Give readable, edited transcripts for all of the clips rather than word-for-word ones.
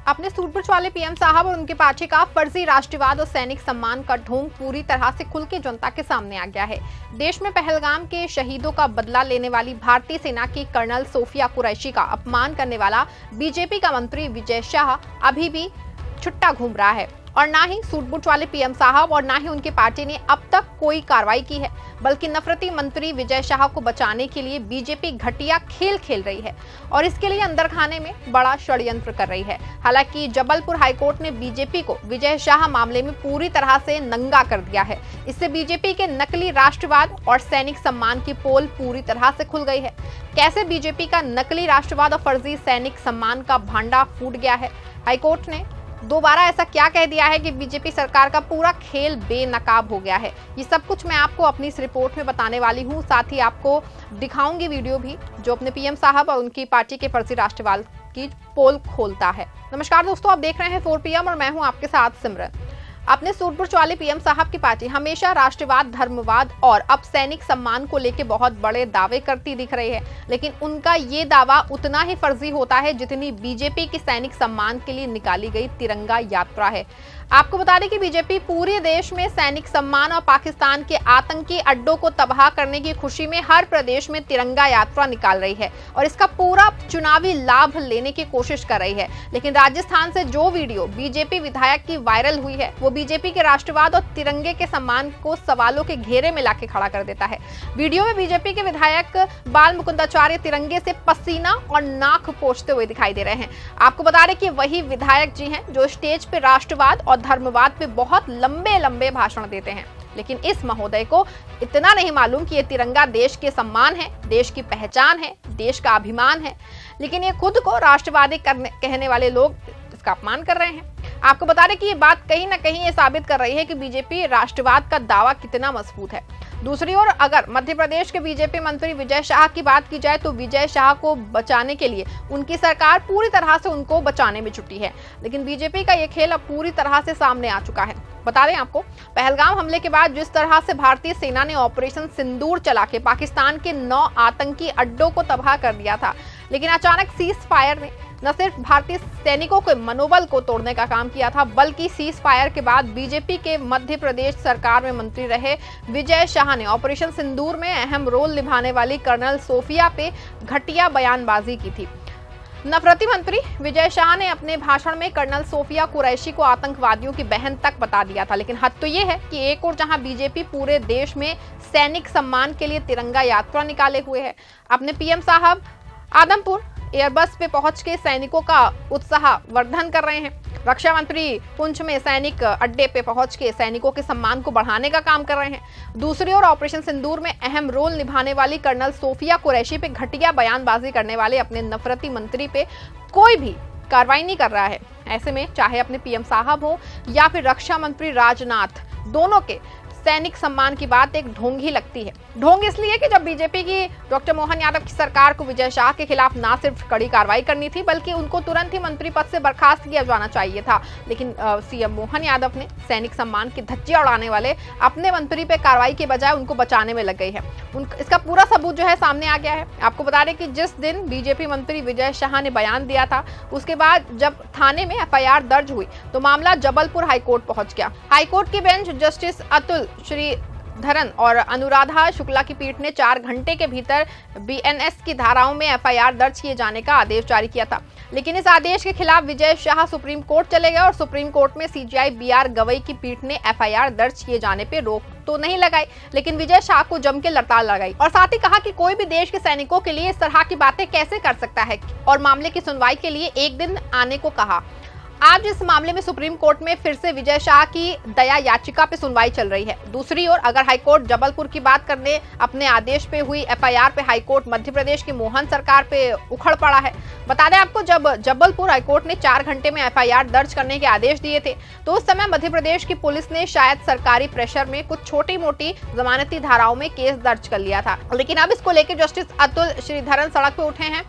अपने सूटबूछ वाले पीएम साहब और उनके पार्टी का फर्जी राष्ट्रवाद और सैनिक सम्मान का ढोंग पूरी तरह से खुल के जनता के सामने आ गया है। देश में पहलगाम के शहीदों का बदला लेने वाली भारतीय सेना की कर्नल सोफिया कुरैशी का अपमान करने वाला बीजेपी का मंत्री विजय शाह अभी भी छुट्टा घूम रहा है और ना ही सूटबूछ वाले पीएम साहब और ना ही उनकी पार्टी ने अब तक कोई कार्रवाई की है, बल्कि नफरती मंत्री विजय शाह को बचाने के लिए बीजेपी घटिया खेल खेल रही है और इसके लिए अंदर खाने में बड़ा षड्यंत्र कर रही है। हालांकि जबलपुर हाईकोर्ट ने बीजेपी को विजय शाह मामले में पूरी तरह से नंगा कर दिया है। इससे बीजेपी के नकली राष्ट्रवाद और सैनिक सम्मान की पोल पूरी तरह से खुल गई है। कैसे बीजेपी का नकली राष्ट्रवाद और फर्जी सैनिक सम्मान का भांडा फूट गया है। हाईकोर्ट ने दोबारा ऐसा क्या कह दिया है कि बीजेपी सरकार का पूरा खेल बेनकाब हो गया है। ये सब कुछ मैं आपको अपनी इस रिपोर्ट में बताने वाली हूँ। साथ ही आपको दिखाऊंगी वीडियो भी जो अपने पीएम साहब और उनकी पार्टी के फर्जी राष्ट्रवाद की पोल खोलता है। नमस्कार दोस्तों, आप देख रहे हैं 4 PM और मैं हूँ आपके साथ सिमरन। अपने सूटबूछ वाले पीएम साहब की पार्टी हमेशा राष्ट्रवाद, धर्मवाद और अब सैनिक सम्मान को लेकर बहुत बड़े दावे करती दिख रही है, लेकिन उनका ये दावा उतना ही फर्जी होता है जितनी बीजेपी की सैनिक सम्मान के लिए निकाली गई तिरंगा यात्रा है। आपको बता दें कि बीजेपी पूरे देश में सैनिक सम्मान और पाकिस्तान के आतंकी अड्डों को तबाह करने की खुशी में हर प्रदेश में तिरंगा यात्रा निकाल रही है और इसका पूरा चुनावी लाभ लेने की कोशिश कर रही है। लेकिन राजस्थान से जो वीडियो बीजेपी विधायक की वायरल हुई है वो बीजेपी के राष्ट्रवाद और तिरंगे के सम्मान को सवालों के घेरे में लाके खड़ा कर देता है। वीडियो में बीजेपी के विधायक बाल मुकुंदाचार्य तिरंगे से पसीना और नाक पोंछते हुए दिखाई दे रहे हैं। आपको बता दें कि वही विधायक जी हैं जो स्टेज पे राष्ट्रवाद और धर्मवाद पे बहुत लंबे लंबे भाषण देते हैं, लेकिन इस महोदय को इतना नहीं मालूम कि ये तिरंगा देश के सम्मान है, देश की पहचान है, देश का अभिमान है, लेकिन ये खुद को राष्ट्रवादी कहने वाले लोग इसका अपमान कर रहे हैं। आपको बता दें कि ये बात कहीं ना कहीं ये साबित कर रही है कि बीजेपी राष्ट्रवाद का दावा कितना मजबूत है। दूसरी ओर अगर मध्य प्रदेश के बीजेपी मंत्री विजय शाह की बात की जाए तो विजय शाह को बचाने के लिए उनकी सरकार पूरी तरह से उनको बचाने में जुटी है, लेकिन बीजेपी का ये खेल अब पूरी तरह से सामने आ चुका है। बता दें आपको, पहलगाम हमले के बाद जिस तरह से भारतीय सेना ने ऑपरेशन सिंदूर चला के पाकिस्तान के 9 आतंकी अड्डों को तबाह कर दिया था, लेकिन अचानक सीज फायर ने न सिर्फ भारतीय सैनिकों के मनोबल को तोड़ने का काम किया था, बल्कि सीज फायर के बाद बीजेपी के मध्य प्रदेश सरकार में मंत्री रहे विजय शाह ने ऑपरेशन सिंदूर में अहम रोल निभाने वाली कर्नल सोफिया पे घटिया बयानबाजी की थी। नफरती मंत्री विजय शाह ने अपने भाषण में कर्नल सोफिया कुरैशी को आतंकवादियों की बहन तक बता दिया था, लेकिन हद तो ये है कि एक और जहां बीजेपी पूरे देश में सैनिक सम्मान के लिए तिरंगा यात्रा निकाले हुए है, अपने पीएम साहब आदमपुर एयरबस पे पहुंच के सैनिकों का उत्साह वर्धन कर रहे हैं। रक्षा मंत्री पुंछ में सैनिक अड्डे पे पहुंच के सैनिकों के सम्मान को बढ़ाने का काम कर रहे हैं। दूसरी ओर ऑपरेशन सिंदूर में अहम रोल निभाने वाली कर्नल सोफिया कुरैशी पे घटिया बयानबाजी करने वाले अपने नफरती मंत्री पे कोई भी कार्रवाई नहीं कर रहा है। ऐसे में चाहे अपने पीएम साहब हो या फिर रक्षा मंत्री राजनाथ, दोनों के सैनिक सम्मान की बात एक ढोंग ही लगती है। ढोंग इसलिए कि जब बीजेपी की डॉक्टर मोहन यादव की सरकार को विजय शाह के खिलाफ ना सिर्फ कड़ी कार्रवाई करनी थी, बल्कि उनको तुरंत ही मंत्री पद से बर्खास्त किया जाना चाहिए था, लेकिन सीएम मोहन यादव ने सैनिक सम्मान की धज्जियां उड़ाने वाले अपने मंत्री पे कार्रवाई के बजाय उनको बचाने में लग गई है। इसका पूरा सबूत जो है सामने आ गया है। आपको बता दें कि जिस दिन बीजेपी मंत्री विजय शाह ने बयान दिया था, उसके बाद जब थाने में FIR दर्ज हुई तो मामला जबलपुर हाईकोर्ट पहुंच गया। हाईकोर्ट की बेंच जस्टिस अतुल श्रीधरन और अनुराधा शुक्ला की पीठ ने 4 घंटे के भीतर BNS की धाराओं में FIR दर्ज किए जाने का आदेश जारी किया था, लेकिन इस आदेश के खिलाफ विजय शाह सुप्रीम कोर्ट चले गए और सुप्रीम कोर्ट में CJI BR गवई की पीठ ने FIR दर्ज किए जाने पे रोक तो नहीं लगाई, लेकिन विजय शाह को जम के लड़ताल लगाई और साथ ही कहा कि कोई भी देश के सैनिकों के लिए इस तरह की बातें कैसे कर सकता है और मामले की सुनवाई के लिए एक दिन आने को कहा। आज इस मामले में सुप्रीम कोर्ट में फिर से विजय शाह की दया याचिका पे सुनवाई चल रही है। दूसरी ओर अगर हाईकोर्ट जबलपुर की बात करने अपने आदेश पे हुई FIR पे हाईकोर्ट मध्य प्रदेश की मोहन सरकार पे उखड़ पड़ा है। बता दें आपको, जब जबलपुर हाईकोर्ट ने 4 घंटे में FIR दर्ज करने के आदेश दिए थे तो उस समय मध्य प्रदेश की पुलिस ने शायद सरकारी प्रेशर में कुछ छोटी मोटी जमानती धाराओं में केस दर्ज कर लिया था, लेकिन अब इसको लेकर जस्टिस अतुल श्रीधरन सड़क पे उठे हैं।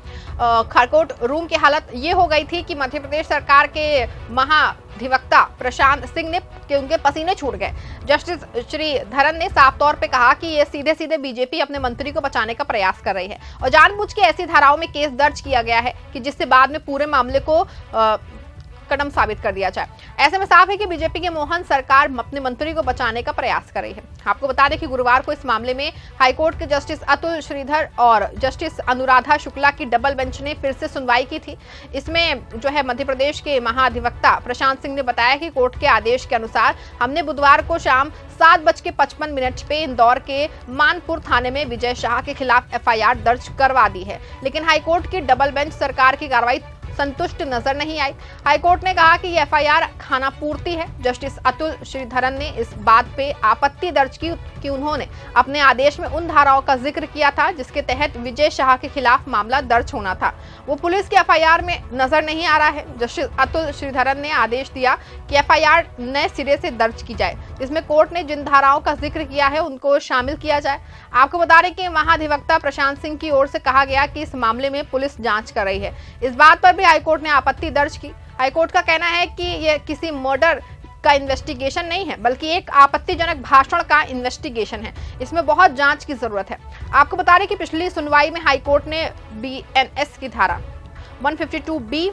खरकोट रूम की हालत ये हो गई थी कि मध्य प्रदेश सरकार के महाधिवक्ता प्रशांत सिंह ने कि उनके पसीने छूट गए। जस्टिस श्रीधरन ने साफ तौर पे कहा कि ये सीधे सीधे बीजेपी अपने मंत्री को बचाने का प्रयास कर रही है और जानबूझ के ऐसी धाराओं में केस दर्ज किया गया है कि जिससे बाद में पूरे मामले को कदम साबित कर दिया जाए। ऐसे में साफ है कि बीजेपी के मोहन सरकार अपने मंत्री को बचाने का प्रयास कर रही है। आपको बता दें कि गुरुवार को इस मामले में हाईकोर्ट के जस्टिस अतुल श्रीधर और जस्टिस अनुराधा शुक्ला की डबल बेंच ने फिर से सुनवाई की थी। इसमें जो है मध्य प्रदेश के महाधिवक्ता प्रशांत सिंह ने बताया कि कोर्ट के आदेश के अनुसार हमने बुधवार को शाम 7:55 पे इंदौर के मानपुर थाने में विजय शाह के खिलाफ एफआईआर दर्ज करवा दी है, लेकिन हाईकोर्ट की डबल बेंच सरकार की कार्रवाई संतुष्ट नजर नहीं आई। हाईकोर्ट ने कहा कि ये एफआईआर खानापूर्ति है। जस्टिस अतुल श्रीधरन ने इस बात पे आपत्ति दर्ज की कि उन्होंने अपने आदेश में उन धाराओं का जिक्र किया था जिसके तहत विजय शाह के खिलाफ मामला दर्ज होना था, वो पुलिस के एफआईआर में नजर नहीं आ रहा है। जस्टिस अतुल श्रीधरन ने आदेश दिया कि एफआईआर नए सिरे से दर्ज की जाए, जिसमें कोर्ट ने जिन धाराओं का जिक्र किया है उनको शामिल किया जाए। आपको बता दें कि महाधिवक्ता प्रशांत सिंह की ओर से कहा गया कि इस मामले में पुलिस जांच कर रही है। इस बात पर हाईकोर्ट ने आपत्ति दर्ज की। हाईकोर्ट का कहना है कि यह किसी मर्डर का इन्वेस्टिगेशन नहीं है, बल्कि एक आपत्तिजनक भाषण का इन्वेस्टिगेशन है। इसमें बहुत जांच की जरूरत है। आपको बता दें कि पिछली सुनवाई में हाईकोर्ट ने बीएनएस की धारा 152B,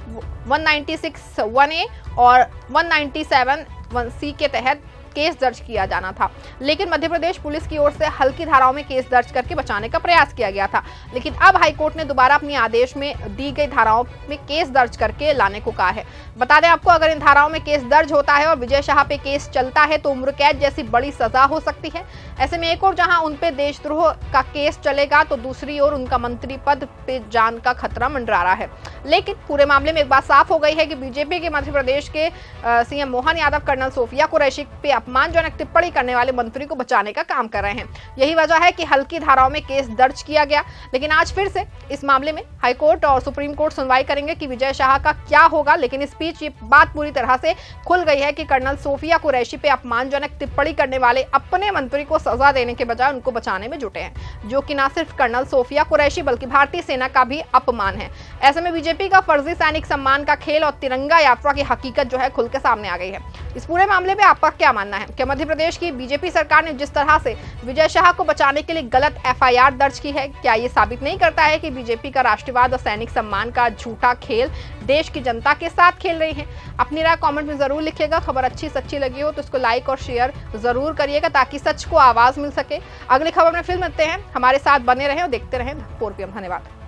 196(1)A और 197(1)C के तहत केस दर्ज किया जाना था, लेकिन मध्य प्रदेश पुलिस की ओर से हल्की धाराओं में केस दर्ज करके बचाने का प्रयास किया गया था। लेकिन अब हाईकोर्ट ने दोबारा अपने आदेश में दी गई धाराओं में केस दर्ज करके लाने को कहा है। बता दें आपको, अगर इन धाराओं में केस दर्ज होता है और विजय शाह पे केस चलता है तो उम्र कैद जैसी बड़ी सजा हो सकती है। ऐसे में एक ओर जहां उन पे देशद्रोह का केस चलेगा तो दूसरी ओर उनका मंत्री पद पे जान का खतरा मंडरा रहा है। लेकिन पूरे मामले में एक बात साफ हो गई है कि बीजेपी के मध्य प्रदेश के सीएम मोहन यादव कर्नल सोफिया कुरैशी पे अपमानजनक टिप्पणी करने वाले मंत्री को बचाने का काम कर रहे हैं। यही वजह है कि हल्की धाराओं में केस दर्ज किया गया, लेकिन आज फिर से इस मामले में हाईकोर्ट और सुप्रीम कोर्ट सुनवाई करेंगे कि विजय शाह का क्या होगा। लेकिन इस बीच ये बात पूरी तरह से खुल गई है कि कर्नल सोफिया कुरैशी पे अपमानजनक टिप्पणी करने वाले अपने मंत्री को सजा देने के बजाय उनको बचाने में जुटे हैं, जो कि न सिर्फ कर्नल सोफिया कुरैशी बल्कि भारतीय सेना का भी अपमान है। ऐसे में बीजेपी का फर्जी सैनिक सम्मान का खेल और तिरंगा यात्रा की हकीकत जो है खुल के सामने आ गई है। इस पूरे मामले में आपका क्या मानना है? क्या मध्य प्रदेश की बीजेपी सरकार ने जिस तरह से विजय शाह को बचाने के लिए गलत एफआईआर दर्ज की है, क्या ये साबित नहीं करता है कि बीजेपी का राष्ट्रवाद और सैनिक सम्मान का झूठा खेल देश की जनता के साथ खेल रही है? अपनी राय कमेंट में जरूर लिखिएगा। खबर अच्छी सच्ची लगी हो तो इसको लाइक और शेयर जरूर करिएगा ताकि सच को आवाज मिल सके। अगली खबर में फिर मिलते हैं। हमारे साथ बने रहें और देखते रहें 4PM। धन्यवाद।